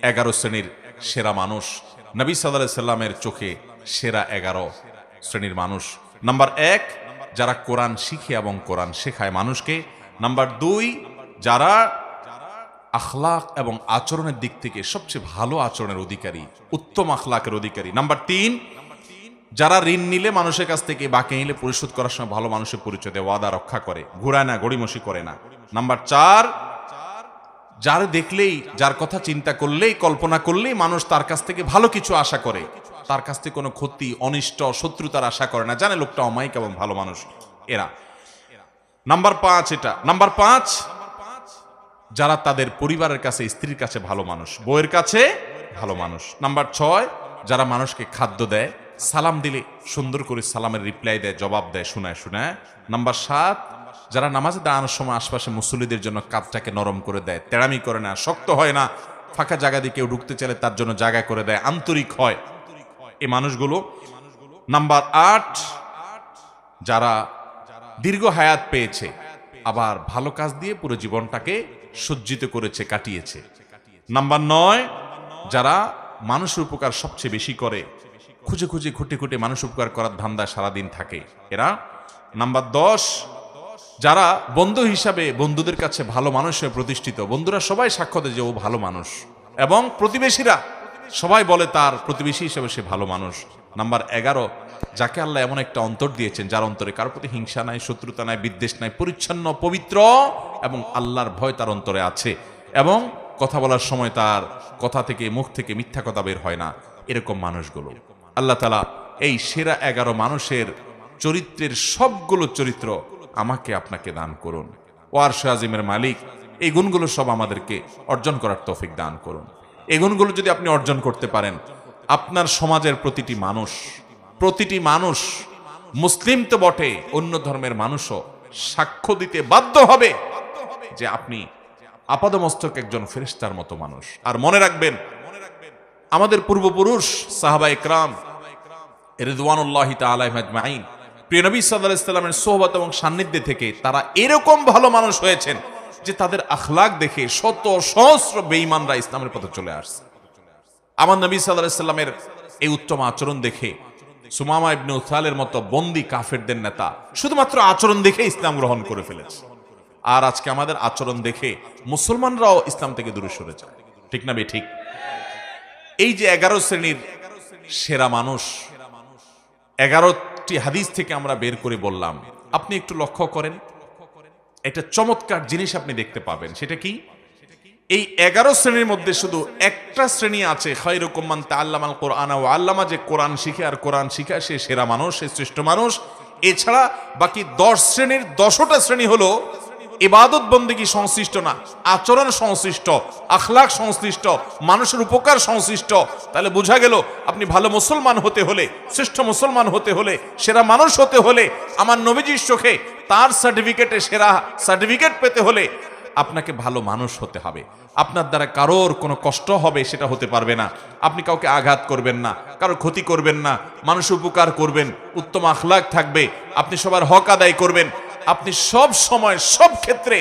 11 শ্রেণীর সেরা মানুষ, নবী সাল্লাল্লাহু আলাইহি সাল্লামের চোখে সেরা 11 শ্রেণীর মানুষ। নাম্বার 1, যারা কোরআন শিখে এবং কোরআন শেখায় মানুষকে। নাম্বার 2, যারা আখলাক এবং আচরণের দিক থেকে সবচেয়ে ভালো আচরণের অধিকারী, উত্তম আখলাকের অধিকারী। নাম্বার 3, যারা ঋণ নিলে মানুষের কাছ থেকে বাকি নিলে পরিশোধ করার সময় ভালো মানুষের পরিচয় দেয়, ওয়াদা রক্ষা করে, ঘুরায় না, গড়িমসি করে না। নাম্বার 4, যার দেখলেই, যার কথা চিন্তা করলেই, কল্পনা করলেই মানুষ তার কাছ থেকে ভালো কিছু আশা করে, তার কাছ থেকে কোনো ক্ষতি, অনিষ্ট, শত্রুতার আশা করে না, জানে লোকটা অমায়িক এবং ভালো মানুষ। এরা নাম্বার 5, এটা নাম্বার 5, যারা তাদের পরিবারের কাছে, স্ত্রীর কাছে ভালো মানুষ, বউয়ের কাছে ভালো মানুষ। নাম্বার 6, যারা মানুষকে খাদ্য দেয়, সালাম দিলে সুন্দর করে সালামের রিপ্লাই দেয়, জবাব দেয়, শোনায় শোনায়। নাম্বার 7, যারা নামাজে দাঁড়ানোর সময় আশপাশে মুসল্লিদের জন্য কাঁধটাকে নরম করে দেয়, তেড়ামি করে না, শক্ত হয় না, ফাঁকা জায়গা দিয়ে কেউ ঢুকতে চাইলে তার জন্য জায়গা করে দেয়, আন্তরিক হয়, এই মানুষগুলো। নাম্বার 8, যারা দীর্ঘ হায়াত পেয়েছে, আবার ভালো কাজ দিয়ে পুরো জীবনটাকে সজ্জিত করেছে, কাটিয়েছে। নাম্বার 9, যারা মানুষের উপকার সবচেয়ে বেশি করে, খুঁজে খুঁজে খুঁটে খুঁটে মানুষ উপকার করার ধান্দায় সারাদিন থাকে এরা। নাম্বার 10, যারা বন্ধু হিসাবে বন্ধুদের কাছে ভালো মানুষ হয়ে প্রতিষ্ঠিত, বন্ধুরা সবাই সাক্ষ্য দেয় যে ও ভালো মানুষ, এবং প্রতিবেশীরা সবাই বলে তার প্রতিবেশী হিসেবে সে ভালো মানুষ। নাম্বার 11, যাকে আল্লাহ এমন একটা অন্তর দিয়েছেন যার অন্তরে কারোর প্রতি হিংসা নাই, শত্রুতা নাই, বিদ্বেষ নাই, পরিচ্ছন্ন, পবিত্র এবং আল্লাহর ভয় তার অন্তরে আছে, এবং কথা বলার সময় তার কথা থেকে, মুখ থেকে মিথ্যা কথা বের হয় না। এরকম মানুষগুলো আল্লাহ তাআলা এই সেরা 11 মানুষের চরিত্রের সবগুলো চরিত্র আমাকে আপনাকে দান করুন। ও আরশ আজিমের মালিক, এই গুণগুলো সব আমাদেরকে অর্জন করার তৌফিক দান করুন। এই গুণগুলো যদি আপনি অর্জন করতে পারেন, আপনার সমাজের প্রতিটি মানুষ, মুসলিম তো বটে, অন্য ধর্মের মানুষও সাক্ষ্য দিতে বাধ্য হবে যে আপনি আপাদমস্তক একজন ফেরেশতার মতো মানুষ। আর মনে রাখবেন, আমাদের পূর্বপুরুষ সাহাবা ইকরাম রিদওয়ানুল্লাহি তাআলা আজমাইন, প্রিয় নবী সাল্লাল্লাহু আলাইহি সাল্লামের সোহবত এবং সান্নিধ্যে থেকে তারা এরকম ভালো মানুষ হয়েছেন যে তাদের আখলাক দেখে শত সহস্র বেঈমানরা ইসলামের পথে চলে আসছে। আমার নবী সাল্লাল্লাহু আলাইহি সাল্লামের এই উত্তম আচরণ দেখে সুমামা ইবনে উসালের মতো বন্দী কাফেরদের নেতা শুধুমাত্র আচরণ দেখে ইসলাম গ্রহণ করে ফেলেছে। আর আজকে আমাদের আচরণ দেখে মুসলমানরাও ইসলাম থেকে দূরে সরে যায়, ঠিক না ঠিক? এই যে 11 শ্রেণীর সেরা মানুষ, 11টি হাদিস থেকে আমরা বের করে বললাম, আপনি একটু লক্ষ্য করেন, একটা চমৎকার জিনিস আপনি দেখতে পাবেন। সেটা কি? এই 11 শ্রেণীর মধ্যে শুধু একটা শ্রেণী আছে, খায়রুকুম মান তাআল্লামাল কুরআনা ওয়া আল্লামা, যে কোরআন শিখে আর কোরআন শিখায় সে সেরা মানুষ, সে শ্রেষ্ঠ মানুষ। এছাড়া বাকি 10 শ্রেণীর 10টা শ্রেণী হলো ইবাদত বন্দেগী সংশ্লিষ্ট না, আচরণ সংশ্লিষ্ট, আখলাক সংশ্লিষ্ট, মানুষের উপকার সংশ্লিষ্ট। তাহলে বোঝা গেল, আপনি ভালো মুসলমান হতে হলে, শ্রেষ্ঠ মুসলমান হতে হলে, সেরা মানুষ হতে হলে, আমার নবীজির চোখে তার সার্টিফিকেটে সেরা সার্টিফিকেট পেতে হলে আপনাকে ভালো মানুষ হতে হবে। আপনার দ্বারা কারোর কোনো কষ্ট হবে সেটা হতে পারবে না, আপনি কাউকে আঘাত করবেন না, কারোর ক্ষতি করবেন না, মানুষের উপকার করবেন, উত্তম আখলাক থাকবে, আপনি সবার হক আদায় করবেন, আপনি সব সময় সব ক্ষেত্রে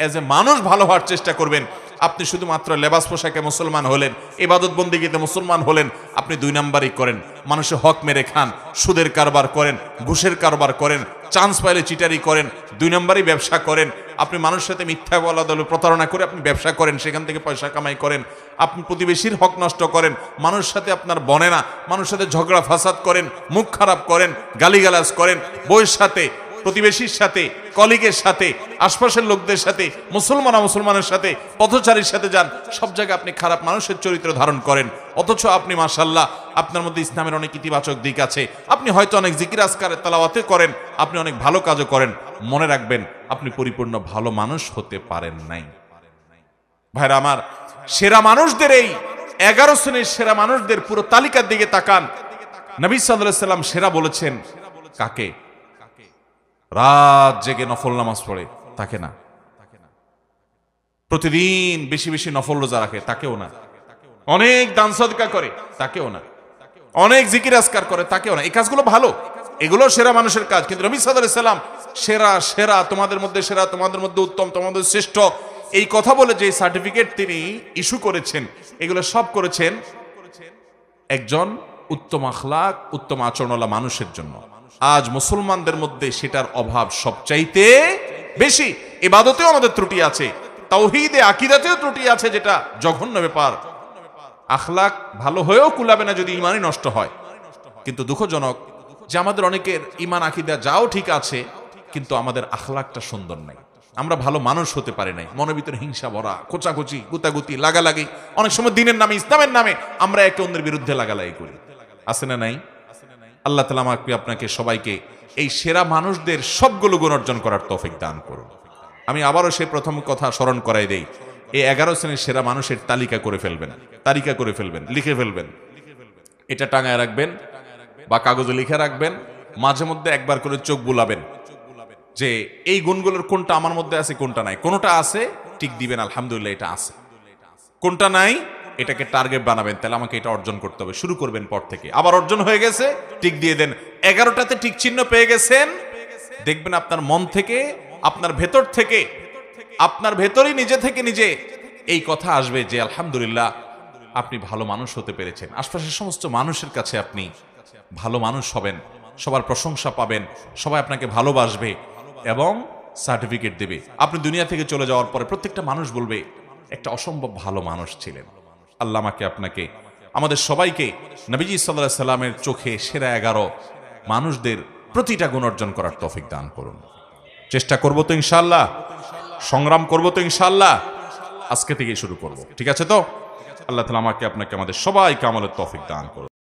এজ এ মানুষ ভালো হওয়ার চেষ্টা করবেন। আপনি শুধুমাত্র লেবাস পোশাকে মুসলমান হলেন, ইবাদত বন্দেগীতে মুসলমান হলেন, আপনি 2 নাম্বারই করেন, মানুষের হক মেরে খান, সুদের কারবার করেন, ঘুষের কারবার করেন, চান্স পাইলে চিটারি করেন, 2 নাম্বারই ব্যবসা করেন, আপনি মানুষের সাথে মিথ্যা বলা দলে প্রতারণা করে আপনি ব্যবসা করেন, সেখান থেকে পয়সা কামাই করেন, আপনি প্রতিবেশীর হক নষ্ট করেন, মানুষের সাথে আপনার বনে না, মানুষের সাথে ঝগড়া ফাসাদ করেন, মুখ খারাপ করেন, গালিগালাজ করেন, বউয়ের সাথে, প্রতিবেশীর সাথে, কলিগের সাথে, আশপাশের লোকদের সাথে, মুসলমানের সাথে, পথচারীর সাথে যান, সব জায়গায় আপনি খারাপ মানুষের চরিত্র ধারণ করেন। অথচ আপনি মাশাআল্লাহ, আপনার মধ্যে ইসলামের অনেক ইতিবাচক দিক আছে, আপনি হয়তো অনেক জিকির আজকার তেলাওয়াতে করেন, আপনি অনেক ভালো কাজও করেন। মনে রাখবেন, আপনি পরিপূর্ণ ভালো মানুষ হতে পারেন নাই। ভাইরা আমার, সেরা মানুষদের এই 11 শ্রেণীর সেরা মানুষদের পুরো তালিকার দিকে তাকান। নবী সাল্লাল্লাহু আলাইহি সাল্লাম সেরা বলেছেন কাকে? রাত জেগে নফল নামাজ পড়ে তাকে না, প্রতিদিন বেশি বেশি নফল রোজা রাখে তাকেও না, অনেক দান সদকা করে তাকেও না, অনেক জিকির আজকার করে তাকেও না। এই কাজগুলো ভালো, এগুলো সেরা মানুষের কাজ, কিন্তু নবী সাল্লাল্লাহু আলাইহি সাল্লাম সেরা, তোমাদের মধ্যে সেরা, তোমাদের মধ্যে উত্তম, তোমাদের শ্রেষ্ঠ, এই কথা বলে যে সার্টিফিকেট তিনি ইস্যু করেছেন, এগুলো সব করেছেন একজন উত্তম আখলাক, উত্তম আচরণওয়ালা মানুষের জন্য। আজ মুসলমানদের মধ্যে সেটার অভাব সবচাইতে বেশি। ইবাদতেও আমাদের ত্রুটি আছে, তাওহীদে আকীদাতেও ত্রুটি আছে, যেটা জঘন্য ব্যাপার। আখলাক ভালো হয়েও কুলাবে না যদি ঈমানই নষ্ট হয়। কিন্তু দুঃখজনক যে আমাদের অনেকের ঈমান আকীদা যাও ঠিক আছে, কিন্তু আমাদের আখলাকটা সুন্দর নাই। আমরা ভালো মানুষ হতে পারি নাই, মনের ভিতরে হিংসা ভরা, কোচাকুচি, গুতাগুতি, লাগালাগি, অনেক সময় দিনের নামে, ইসলামের নামে আমরা একে অন্যের বিরুদ্ধে লাগালাগি করি। আছে না নাই? আল্লাহ তাআলা আমাকে আপনাকে সবাইকে এই সেরা মানুষদের সবগুলো গুণ অর্জন করার তৌফিক দান করুন। আমি আবারও সেই প্রথম কথা স্মরণ করাই দেই, এই 11 শ্রেণীর সেরা মানুষের তালিকা করে ফেলবেন, লিখে ফেলবেন, এটা টাঙায় রাখবেন বা কাগজে লিখে রাখবেন। মাঝে মধ্যে একবার করে চোখ বুলাবেন যে এই গুণগুলোর কোনটা আমার মধ্যে আছে, কোনটা নাই। কোনটা আছে টিক দিবেন, আলহামদুলিল্লাহ এটা আছে। কোনটা নাই এটাকে টার্গেট বানাবেন, তাহলে আমাকে এটা অর্জন করতে হবে, শুরু করবেন পর থেকে। আবার অর্জন হয়ে গেছে টিক দিয়ে দেন। 11টাতে টিক চিহ্ন পেয়ে গেছেন, দেখবেন আপনার মন থেকে, আপনার ভেতর থেকে, আপনার ভেতরই নিজে থেকে নিজে এই কথা আসবে যে আলহামদুলিল্লাহ আপনি ভালো মানুষ হতে পেরেছেন। আশপাশের সমস্ত মানুষের কাছে আপনি ভালো মানুষ হবেন, সবার প্রশংসা পাবেন, সবাই আপনাকে ভালোবাসবে এবং সার্টিফিকেট দেবে। আপনি দুনিয়া থেকে চলে যাওয়ার পরে প্রত্যেকটা মানুষ বলবে একটা অসম্ভব ভালো মানুষ ছিলেন। আল্লাহ আমাকে আপনাকে, আমাদের সবাইকে নবীজি সাল্লাল্লাহু আলাইহি সাল্লামের চোখে সেরা 11 মানুষদের প্রতিটা গুণ অর্জন করার তৌফিক দান করুন। চেষ্টা করব তো ইনশাআল্লাহ, সংগ্রাম করব তো ইনশাআল্লাহ, আজকে থেকেই শুরু করব। ঠিক আছে তো? আল্লাহ তাআলা আমাকে আপনাকে আমাদের সবাইকে আমলের তৌফিক দান করুন।